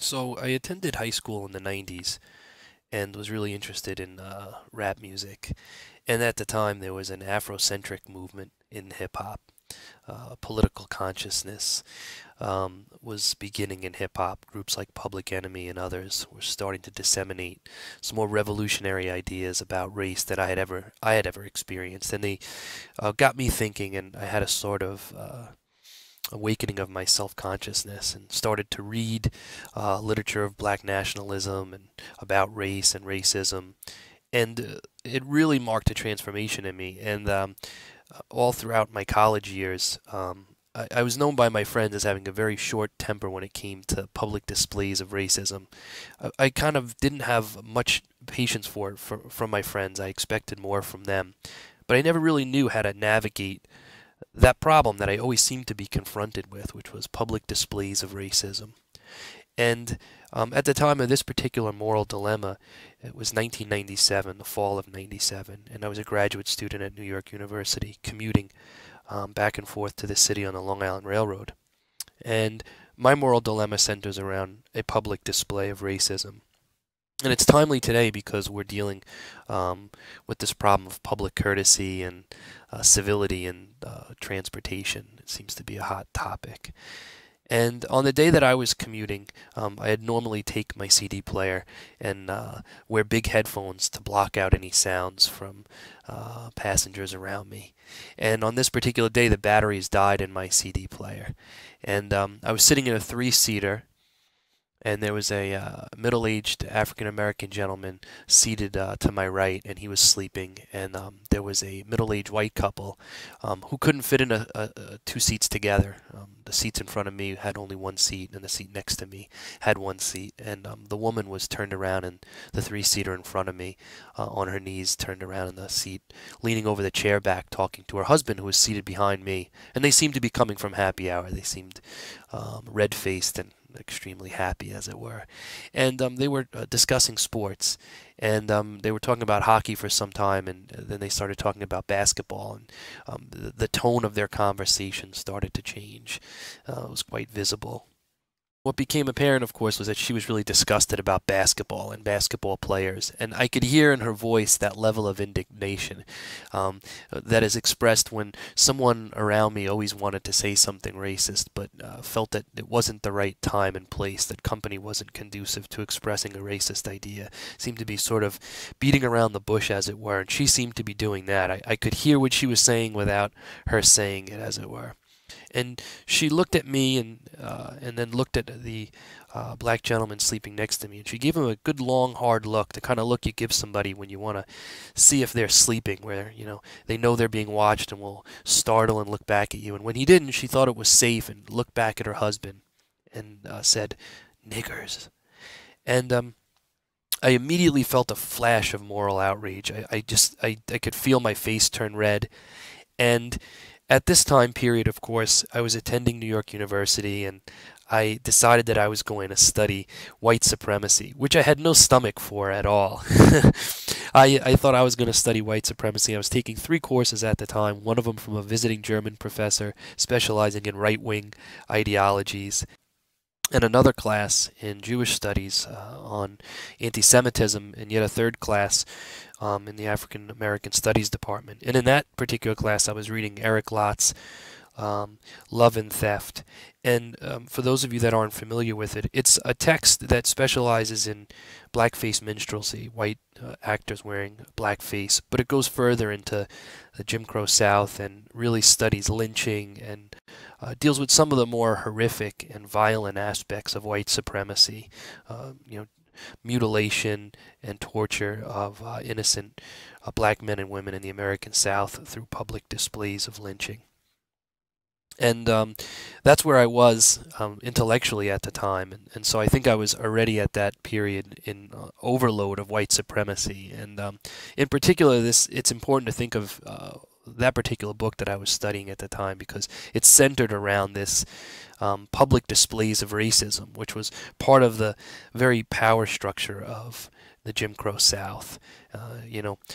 So I attended high school in the 90s and was really interested in rap music. And at the time, there was an Afrocentric movement in hip hop. Political consciousness was beginning in hip hop. Groups like Public Enemy and others were starting to disseminate some more revolutionary ideas about race that I had ever experienced, and they got me thinking. And I had a sort of awakening of my self-consciousness and started to read literature of black nationalism and about race and racism. And it really marked a transformation in me. And all throughout my college years, I was known by my friends as having a very short temper when it came to public displays of racism. I kind of didn't have much patience for it from my friends. I expected more from them. But I never really knew how to navigate that problem that I always seemed to be confronted with, which was public displays of racism. And at the time of this particular moral dilemma, it was 1997, the fall of 97, and I was a graduate student at New York University, commuting back and forth to the city on the Long Island Railroad. And my moral dilemma centers around a public display of racism. And it's timely today because we're dealing with this problem of public courtesy and civility in transportation. It seems to be a hot topic. And on the day that I was commuting, I'd normally take my CD player and wear big headphones to block out any sounds from passengers around me. And on this particular day, the batteries died in my CD player. And I was sitting in a three-seater, and there was a middle-aged African-American gentleman seated to my right, and he was sleeping. And there was a middle-aged white couple who couldn't fit in two seats together. The seats in front of me had only one seat, and the seat next to me had one seat. And the woman was turned around, and the three-seater in front of me, on her knees, turned around in the seat, leaning over the chair back, talking to her husband, who was seated behind me. And they seemed to be coming from happy hour. They seemed red-faced and extremely happy, as it were. And they were discussing sports, and they were talking about hockey for some time, and then they started talking about basketball, and the tone of their conversation started to change. It was quite visible. What became apparent, of course, was that she was really disgusted about basketball and basketball players, and I could hear in her voice that level of indignation that is expressed when someone around me always wanted to say something racist, but felt that it wasn't the right time and place, that company wasn't conducive to expressing a racist idea, seemed to be sort of beating around the bush, as it were, and she seemed to be doing that. I could hear what she was saying without her saying it, as it were. And she looked at me and then looked at the black gentleman sleeping next to me, and she gave him a good long hard look, the kind of look you give somebody when you want to see if they're sleeping, where they know they're being watched and will startle and look back at you. And when he didn't, she thought it was safe and looked back at her husband and said, "Niggers." And I immediately felt a flash of moral outrage. I could feel my face turn red. And at this time period, of course, I was attending New York University, and I decided that I was going to study white supremacy, which I had no stomach for at all. I thought I was going to study white supremacy. I was taking three courses at the time, one of them from a visiting German professor specializing in right-wing ideologies, and another class in Jewish studies on anti-Semitism, and yet a third class in the African American Studies department. And in that particular class, I was reading Eric Lott's Love and Theft. And for those of you that aren't familiar with it, it's a text that specializes in blackface minstrelsy, white actors wearing blackface, but it goes further into the Jim Crow South and really studies lynching and deals with some of the more horrific and violent aspects of white supremacy, mutilation and torture of innocent black men and women in the American South through public displays of lynching. And that's where I was intellectually at the time. And so I think I was already at that period in overload of white supremacy. And in particular, it's important to think of that particular book that I was studying at the time, because it's centered around this public displays of racism, which was part of the very power structure of the Jim Crow South,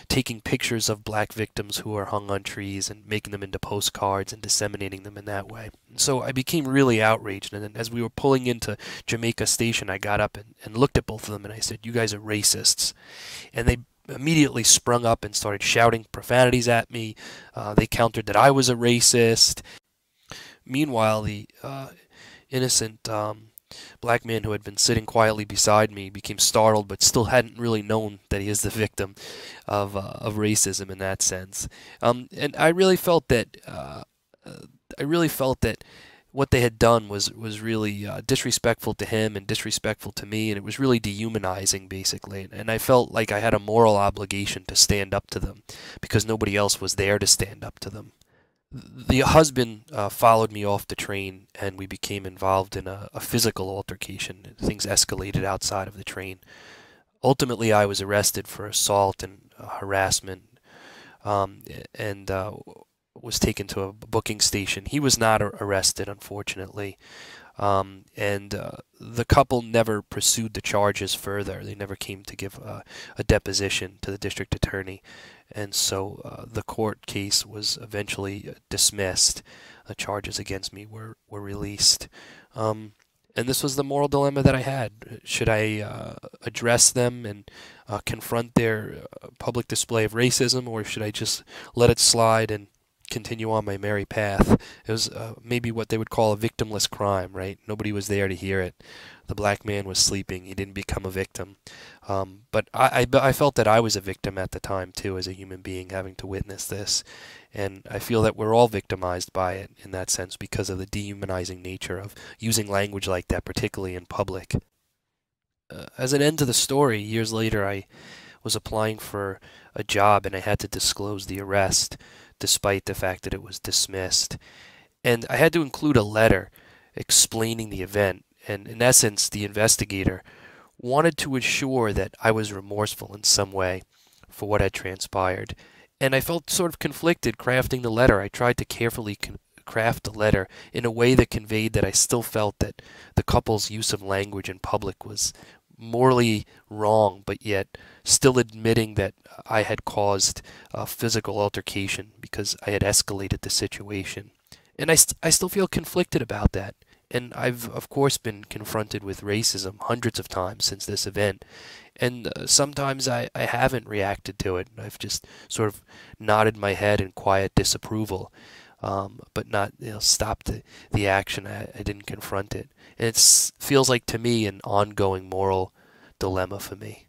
taking pictures of black victims who are hung on trees and making them into postcards and disseminating them in that way. So I became really outraged, and then as we were pulling into Jamaica Station, I got up and looked at both of them and I said, "You guys are racists." And they immediately sprung up and started shouting profanities at me. They countered that I was a racist. Meanwhile, the innocent black man who had been sitting quietly beside me became startled, but still hadn't really known that he is the victim of racism in that sense. And I really felt that what they had done was really disrespectful to him and disrespectful to me, and it was really dehumanizing, basically. And I felt like I had a moral obligation to stand up to them because nobody else was there to stand up to them. The husband followed me off the train, and we became involved in a physical altercation. Things escalated outside of the train. Ultimately, I was arrested for assault and harassment, and was taken to a booking station. He was not arrested, unfortunately. And the couple never pursued the charges further. They never came to give a deposition to the district attorney. And so the court case was eventually dismissed. The charges against me were released. And this was the moral dilemma that I had. Should I address them and confront their public display of racism, or should I just let it slide and continue on my merry path? It was maybe what they would call a victimless crime, right? Nobody was there to hear it. The black man was sleeping. He didn't become a victim. But I felt that I was a victim at the time, too, as a human being, having to witness this. And I feel that we're all victimized by it in that sense because of the dehumanizing nature of using language like that, particularly in public. As an end to the story, years later, I was applying for a job and I had to disclose the arrest despite the fact that it was dismissed. And I had to include a letter explaining the event. And in essence, the investigator wanted to assure that I was remorseful in some way for what had transpired. And I felt sort of conflicted crafting the letter. I tried to carefully craft the letter in a way that conveyed that I still felt that the couple's use of language in public was morally wrong, but yet still admitting that I had caused a physical altercation because I had escalated the situation. And I still feel conflicted about that. And I've, of course, been confronted with racism hundreds of times since this event. And sometimes I haven't reacted to it. I've just sort of nodded my head in quiet disapproval, but not stopped the action. I didn't confront it. And it feels like, to me, an ongoing moral dilemma for me.